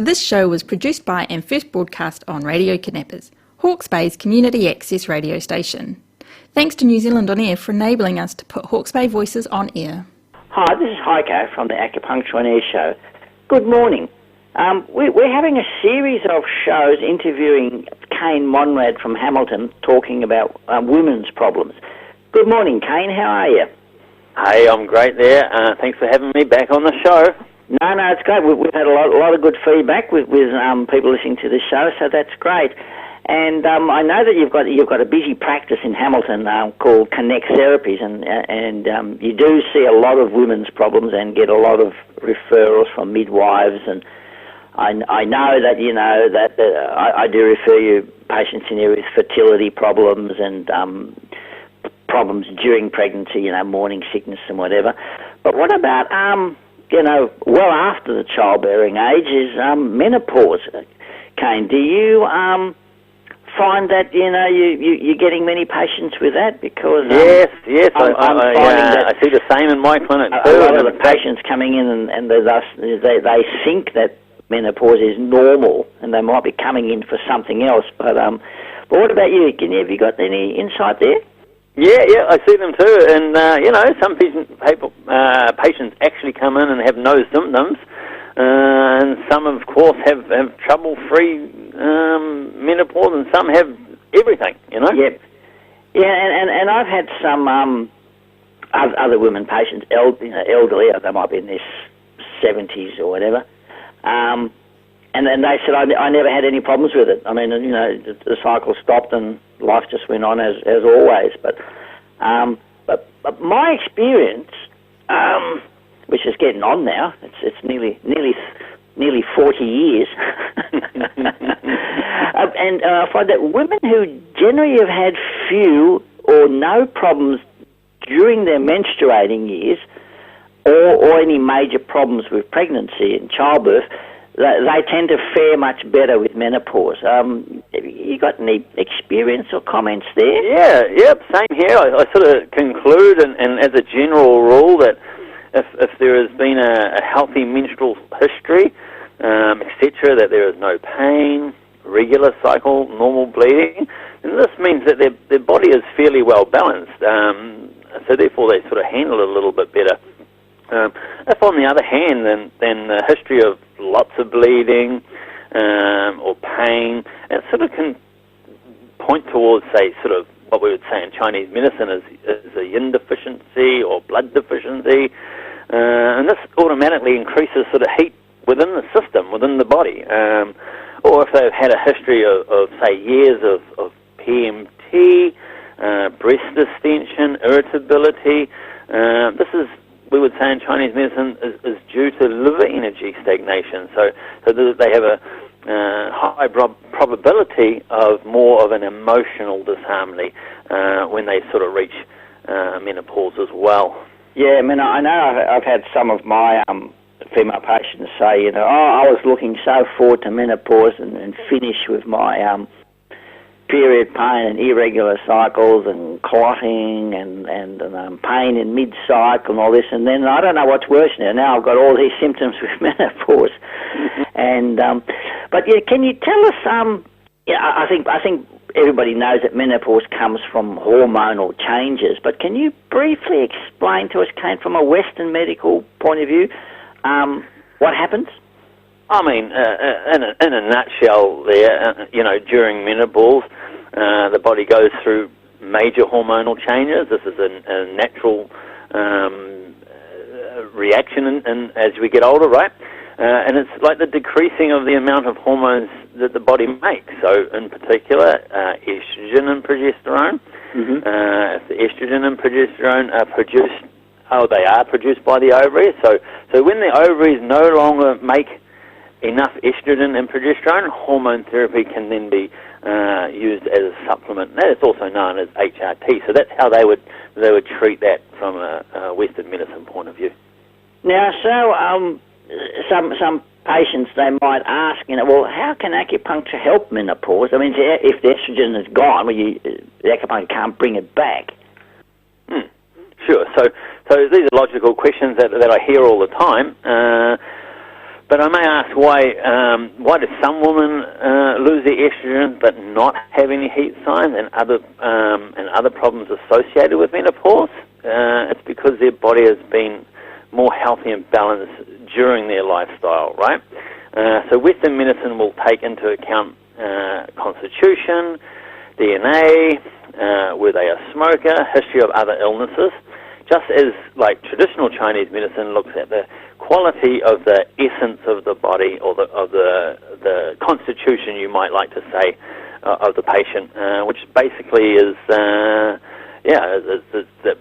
This show was produced by and first broadcast on Radio Kidnappers, Hawke's Bay's community access radio station. Thanks to New Zealand On Air for enabling us to put Hawke's Bay voices on air. Hi, this is Heiko from the Acupuncture on Air show. Good morning. We're having a series of shows interviewing Kane Monrad from Hamilton talking about women's problems. Good morning, Kane. How are you? Hey, I'm great there. Thanks for having me back on the show. No, it's great. We've had a lot of good feedback with people listening to the show, so that's great. And I know that you've got a busy practice in Hamilton called Connect Therapies, and you do see a lot of women's problems and get a lot of referrals from midwives. And I know that I do refer you patients in here with fertility problems and problems during pregnancy, morning sickness and whatever. But what about well after the childbearing age is menopause? Kane, do you find that you're getting many patients with that? Because yes, I'm finding that I see the same in my clinic a too. lot of the patients coming in and they think that menopause is normal and they might be coming in for something else. But what about you? Have you got any insight there? Yeah, I see them too, and some patients actually come in and have no symptoms, and some, of course, have trouble-free menopause, and some have everything. Yep. Yeah, and I've had some other women patients, elderly, they might be in their 70s or whatever, and then they said I never had any problems with it. I mean, the cycle stopped and life just went on as always. But my experience, which is getting on now, it's nearly 40 years, and I find that women who generally have had few or no problems during their menstruating years, or any major problems with pregnancy and childbirth, they tend to fare much better with menopause. You got any experience or comments there? Yeah, same here. I sort of conclude, and as a general rule, that if there has been a healthy menstrual history, etc., that there is no pain, regular cycle, normal bleeding, then this means that their body is fairly well balanced. So therefore, they sort of handle it a little bit better. If, on the other hand, then a history of lots of bleeding or pain, it sort of can point towards, say, sort of what we would say in Chinese medicine is a Yin Deficiency or blood deficiency, and this automatically increases sort of heat within the system, within the body. Or if they've had a history of say, years of PMT, breast distension, irritability, this is, we would say in Chinese medicine, is due to liver energy stagnation. So they have a high probability of more of an emotional disharmony when they sort of reach menopause as well. Yeah, I mean, I know I've had some of my female patients say, I was looking so forward to menopause and finish with my period pain and irregular cycles and clotting and pain in mid-cycle and all this, and then I don't know what's worse now. Now I've got all these symptoms with menopause. And but yeah, can you tell us? I think everybody knows that menopause comes from hormonal changes, but can you briefly explain to us, Kane, from a Western medical point of view, what happens? I mean, in a nutshell there, during menopause, the body goes through major hormonal changes. This is a natural reaction as we get older, right? And it's like the decreasing of the amount of hormones that the body makes. So, in particular, estrogen and progesterone. Mm-hmm. If the estrogen and progesterone are produced, they are produced by the ovaries. So when the ovaries no longer make enough estrogen and progesterone, hormone therapy can then be used as a supplement. That is also known as HRT. So that's how they would treat that from a Western medicine point of view. Now, so some patients, they might ask, well, how can acupuncture help menopause? I mean, if the estrogen is gone, the acupuncture can't bring it back. Sure. So these are logical questions that I hear all the time. But I may ask why do some women lose their estrogen but not have any heat signs and other problems associated with menopause? It's because their body has been more healthy and balanced during their lifestyle, right? So Western medicine will take into account constitution, DNA, were they a smoker, history of other illnesses, just as like traditional Chinese medicine looks at the quality of the essence of the body or the constitution, you might like to say, of the patient, which basically is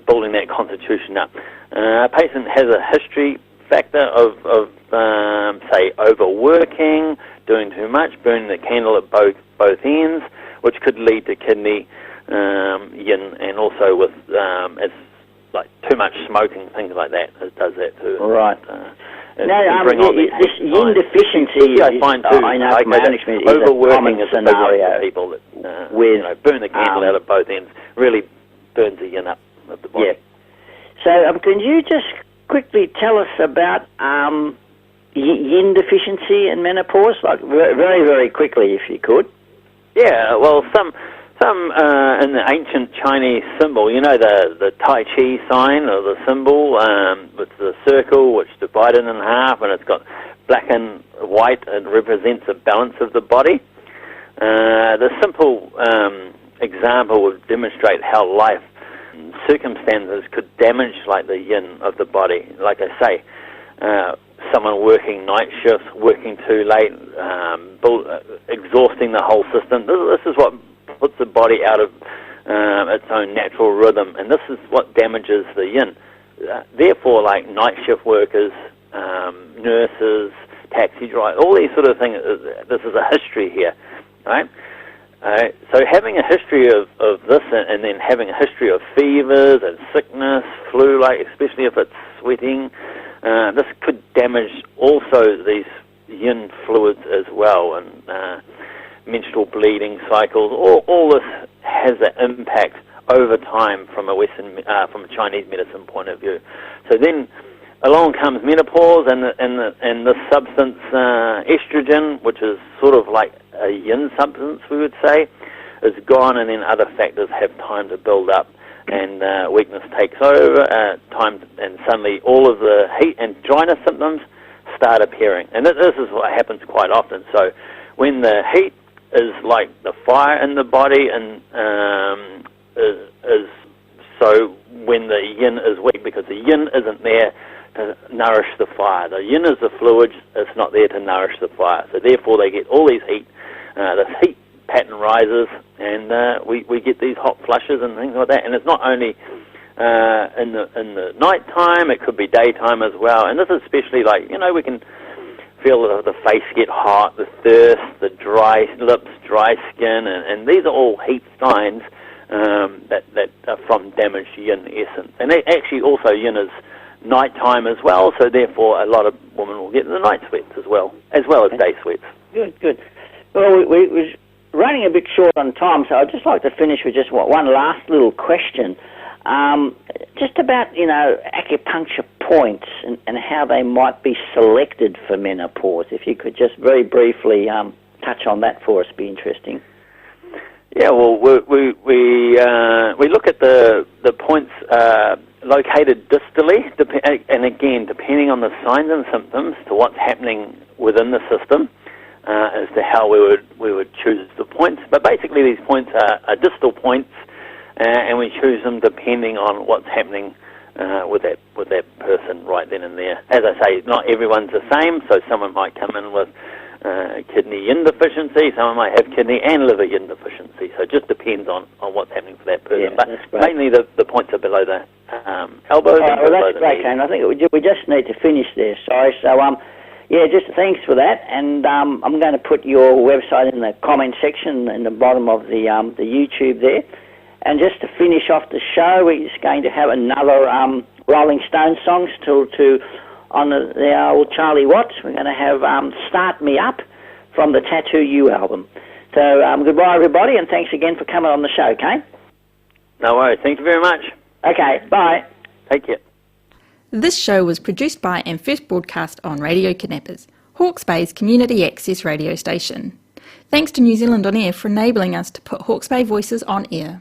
building that constitution up. A patient has a history factor of say, overworking, doing too much, burning the candle at both ends, which could lead to kidney yin, and also with it's like too much smoking, things like that. It does that too. Right. Now, this yin deficiency, I find too, management is overworking a common scenario for people that burn the candle out at both ends, really burns the yin up of the body. Yeah. So, can you just quickly tell us about yin deficiency and menopause, like very, very quickly, if you could? Yeah. Well, some in the ancient Chinese symbol, the Tai Chi sign or the symbol with the circle which is divided in half, and it's got black and white. It represents the balance of the body. The simple example would demonstrate how life circumstances could damage like the yin of the body. Like I say, someone working night shifts, working too late, exhausting the whole system. This is what puts the body out of its own natural rhythm, and this is what damages the yin. Therefore, like night shift workers, nurses, taxi drivers, all these sort of things, this is a history here, right? So having a history of this, and then having a history of fevers and sickness, flu, like especially if it's sweating, this could damage also these yin fluids as well, and menstrual bleeding cycles. All this has an impact over time from a from a Chinese medicine point of view. So then along comes menopause, and the substance estrogen, which is sort of like a yin substance, we would say, is gone, and then other factors have time to build up, and weakness takes over, and suddenly all of the heat and dryness symptoms start appearing. And this is what happens quite often. So when the heat is like the fire in the body, and so when the yin is weak, because the yin isn't there to nourish the fire. The yin is the fluid, it's not there to nourish the fire. So therefore they get all these heat, this heat pattern rises, and we get these hot flushes and things like that. And it's not only in the night time, it could be daytime as well. And this is especially like, we can feel the face get hot, the thirst, the dry lips, dry skin, and these are all heat signs that are from damaged yin essence. And actually also yin is nighttime as well, so therefore a lot of women will get the night sweats as well as day sweats. Good. Well, we was running a bit short on time, so I'd just like to finish with just one last little question. Just about, acupuncture points and how they might be selected for menopause. If you could just very briefly touch on that for us, be interesting. Yeah, well, we look at the points located distally, and again, depending on the signs and symptoms to what's happening within the system, as to how we would choose the points. But basically, these points are distal points, and we choose them depending on what's happening with that person right then and there. As I say, not everyone's the same, so someone might come in with kidney yin deficiency, someone might have kidney and liver yin deficiency, so it just depends on what's happening for that person. Yeah, but mainly the points are below the elbows. Well, that's great, Kane. I think we just need to finish there. Sorry. So, just thanks for that, and I'm going to put your website in the comment section in the bottom of the YouTube there. And just to finish off the show, we're just going to have another Rolling Stones songs on the old Charlie Watts. We're going to have Start Me Up from the Tattoo You album. So goodbye, everybody, and thanks again for coming on the show, Kane. No worries. Thank you very much. Okay, bye. Take care. This show was produced by and first broadcast on Radio Kidnappers, Hawke's Bay's community access radio station. Thanks to New Zealand On Air for enabling us to put Hawke's Bay voices on air.